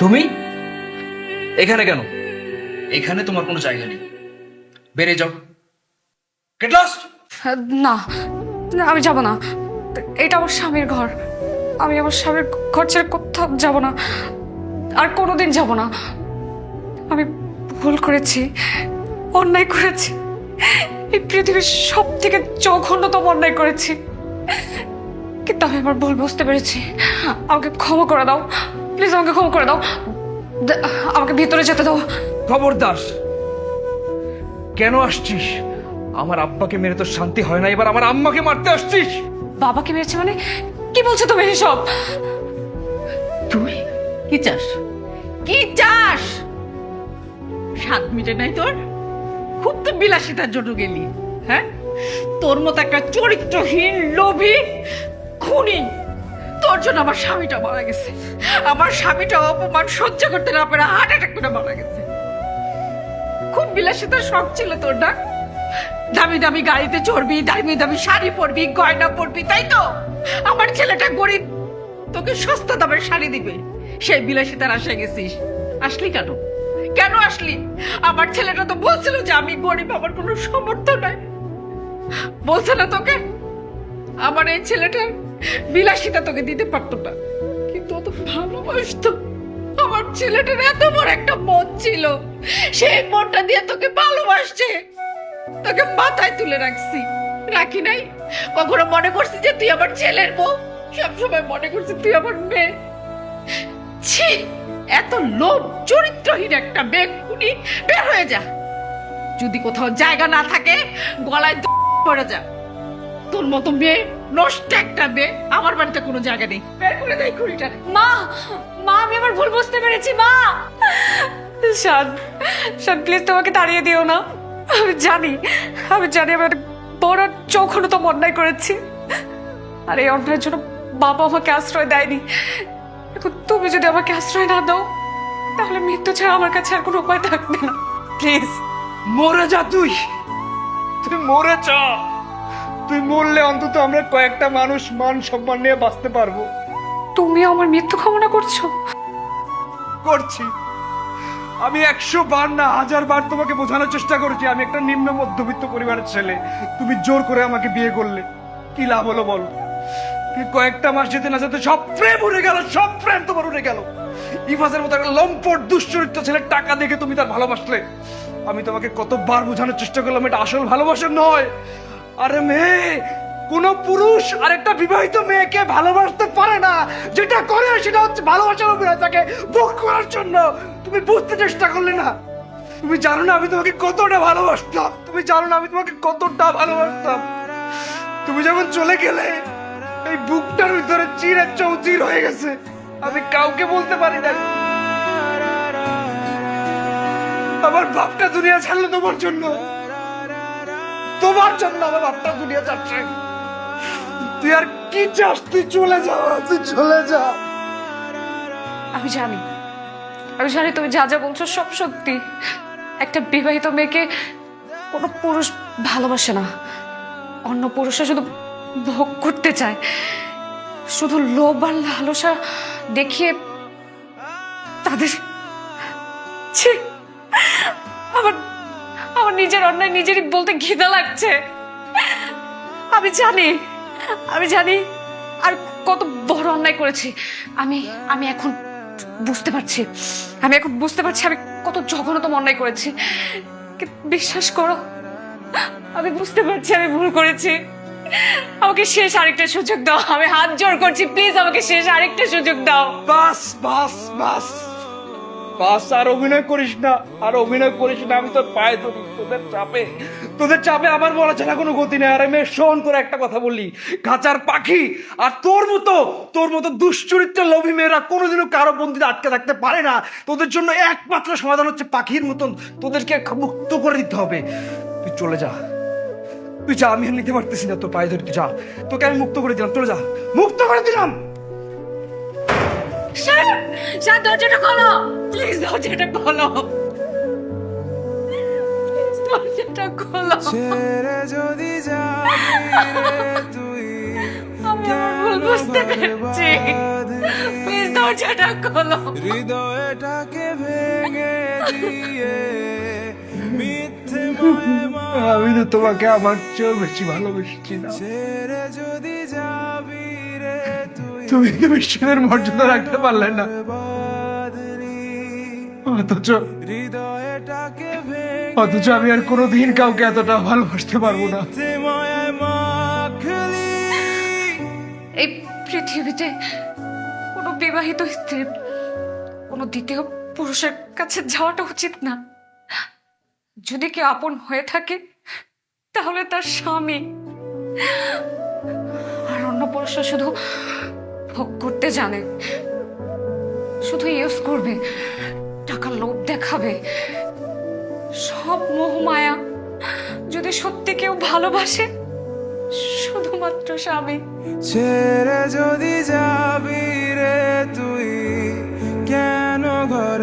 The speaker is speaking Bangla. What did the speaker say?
তুমি এখানে কেন? এখানে তোমার কোনো জায়গা নেই, বেরিয়ে যাও। Get lost. না না, আমি যাব না। এটা আমার স্বামীর ঘর। আমি আমার স্বামীর ঘর ছেড়ে কোথাও যাব না, আর কোনোদিন যাব না। আমি ভুল করেছি, অন্যায় করেছি, এই পৃথিবীর সব থেকে জঘন্যতম অন্যায় করেছি, কিন্তু আমি আমার ভুল বুঝতে পেরেছি। আমাকে ক্ষমা করে দাও প্লিজ, আমাকে ক্ষমা করে দাও। আমাকে ভিতরে যেতে দাও। খবরদার! কেন আসছিস? আমার আব্বাকে মেরে তো শান্তি হয় না, এবার আমার আম্মাকে মারতে আসছিস? বাবাকে মেরেছে মানে? কি বলছো তুমি এসব? তুই কি চাস? কি চাস? স্বাদ মিটে নাই তোর? খুব তো বিলাসিতার জন্য গেলি, হ্যাঁ? তোর মতো একটা চরিত্রহীন, লোভী, খুনি, তোর জন্য আমার স্বামীটা মারা গেছে। আমার স্বামীটা অপমান সহ্য করতে না পারে হার্ট অ্যাটাক করে মারা গেছে। খুব বিলাসিতার শখ ছিল তোর না? দামি দামি গাড়িতে চড়বি, দামি দামি শাড়ি পরবি, গয়না পরবি, তাই তো? আমার ছেলেটা গরিব, তোকে সস্তা দামের শাড়ি দিবে, সেই বিলাসিতার আশায় গেছিস। আসলি কেন? কেন আসলি? আমার ছেলেটা তো বলছিল যে আমি গরিব, আমার কোনো সামর্থ্য নাই। বলছে না তোকে আমার এই ছেলেটার বিলাসিতা তোকে দিতে পারতো না, কিন্তু ও তো ভালোবাসতো। আমার ছেলেটার এত বড় একটা মন ছিল, সেই মনটা দিয়ে তোকে ভালোবাসছে। তোকে মাথায় তুলে রাখছি, রাখি নাই? কখনো মনে করছি যে তুই আমার ছেলের বউ? সবসময় মনে করছি তুই আমার মেয়ে। ছি, এত লোভ চরিত্রহীন একটা মেয়ে খুনি, বের হয়ে যা। যদি কোথাও জায়গা না থাকে গলায় পড়ে যা। তোর মতো মেয়ে, নষ্ট একটা মেয়ে, আমার বাড়িতে কোনো জায়গা নেই। বের করে দেয় খুনিটা। মা, মা, আমি আমার ভুল বুঝতে পেরেছি। মা, শান, শান প্লিজ তোমাকে তাড়িয়ে দিও না। আমি জানি আমি অনেক বড় জঘন্যতম অন্যায় করেছি, আর এই অন্যায়ের জন্য বাবা আমাকে আশ্রয় দেয়নি। এখন তুমি যদি আমাকে আশ্রয় না দাও, তাহলে মৃত্যু ছাড়া আমার কাছে আর কোনো উপায় থাকবে না। প্লিজ মরে যা তুই, তুই মরে যা। তুই মরলে অন্তত আমরা কয়েকটা মানুষ মান সম্মান নিয়ে বাঁচতে পারবো। তুমি আমার মৃত্যু কামনা করছো? করছি। আমি 100 বার না 1000 বার তোমাকে বোঝানোর চেষ্টা করেছি আমি একটা নিম্ন মধ্যবিত্ত পরিবারের ছেলে। তুমি জোর করে আমাকে বিয়ে করলে, কি লাভ হলো বল? কয়েকটা মাস যেতে না যেতে সব প্রেম উড়ে গেল, সব প্রেম তোমার উড়ে গেল। ইফাজের মতো একটা লম্পট দুশ্চরিত্র ছেলের টাকা দেখে তুমি তার ভালোবাসলে। আমি তোমাকে কতবার বোঝানোর চেষ্টা করলাম এটা আসল ভালোবাসা নয়। আরে মেয়ে, কোন পুরুষ আরেকটা বিবাহিত মেয়েকে ভালোবাসতে পারে না। যেটা করে সেটা হচ্ছে ভালোবাসার অভিনয়, তাকে ভোগ করার জন্য। তুমি বুঝতে চেষ্টা করলে না। তুমি জানো না আমি তোমাকে কতটা ভালোবাসতাম। তুমি জানো না আমি তোমাকে কতটা ভালোবাসতাম। তুমি যখন চলে গেলে এই বুকটার ভিতরে চিরে চৌচির হয়ে গেছে। আমি কাউকে বলতে পারি না। আমার বাপটা দুনিয়া ছাড়লো তোমার জন্য, তোমার জন্য আমার বাপটা দুনিয়া ছাড়ছে। তুই আর কি চাস? তুই চলে যা, তুই চলে যা। আমি জানি তুমি যা যা বলছো সব সত্যি। একটা বিবাহিত মেয়েকে কোনো পুরুষ ভালোবাসে না, অন্য পুরুষরা শুধু ভোগ করতে চায়, শুধু লোভ আর লালসা দেখিয়ে তাদের। ছি, আমার আমার নিজের অন্যায় নিজেরই বলতে ঘৃণা লাগছে। আমি জানি আর কত বড় অন্যায় করেছি। আমি এখন বুঝতে পারছি, আমি কত জঘন্যতম অন্যায় করেছি। কিন্তু বিশ্বাস করো, আমি বুঝতে পারছি আমি ভুল করেছি। আমাকে শেষ আরেকটা সুযোগ দাও, আমি হাত জোড় করছি, প্লিজ আমাকে শেষ আরেকটা সুযোগ দাও। বাস বাস বাস বাস, আর অভিনয় করিস না, আর অভিনয় করিস না। আমি তোর পায়ে ধরি। তোদের চাপে আমার বলা ছাড়া কোনো গতি নেই। আরে মেয়ে শোন, তোর একটা কথা বললি, খাঁচার পাখি। আর তোর মতো দুশ্চরিত্র লোভী মেয়েরা কোনোদিনও কারো বন্দিতে আটকে থাকতে পারে না। তোদের জন্য একমাত্র সমাধান হচ্ছে পাখির মতন তোদেরকে মুক্ত করে দিতে হবে। তুই চলে যা, তুই যা। আমি আর নিতে পারতেছি না, তোর পায়ে ধরি, তুই যা। তোকে আমি মুক্ত করে দিলাম, চলে যা, মুক্ত করে দিলাম। শান, দরজাটা খোলো প্লিজ, দরজাটা খোলো, দরজাটা খোলো। ছেড়ে যদি যাবি রে তুই, আমি আমার ভুল ভুল বুঝতে পেরেছি প্লিজ দরজাটা খোলো হৃদয়টাকে ভেঙে দিয়ে মিথ্যে মায়া আমি তো তোমাকে আমার চেয়েও বেশি ভালোবেসেছি না। ছেড়ে যদি যাবি রে তুই তুমি তো বিশ্বাসের মর্যাদা রাখতে পারলে না, বাদনি অথচ হৃদয়টাকে অথচ আমি আর কোনোদিন কাউকে এতটা ভালোবাসতে পারবো না। ভেঙে মায়ায় মাখলি এই পৃথিবীতে কোনো বিবাহিত স্ত্রীর কোনো দ্বিতীয় পুরুষের কাছে যাওয়াটা উচিত না। যদি কেউ আপন হয়ে থাকে তাহলে তার স্বামী, আর অন্য পুরুষরা শুধু ভোগ করতে জানে, শুধু ইউজ করবে, টাকার লোভ দেখাবে। সব মোহমায়া যদি সত্যি কেউ ভালোবাসে, শুধুমাত্র স্বামী। ছেড়ে যদি যাবি রে তুই কেন ঘর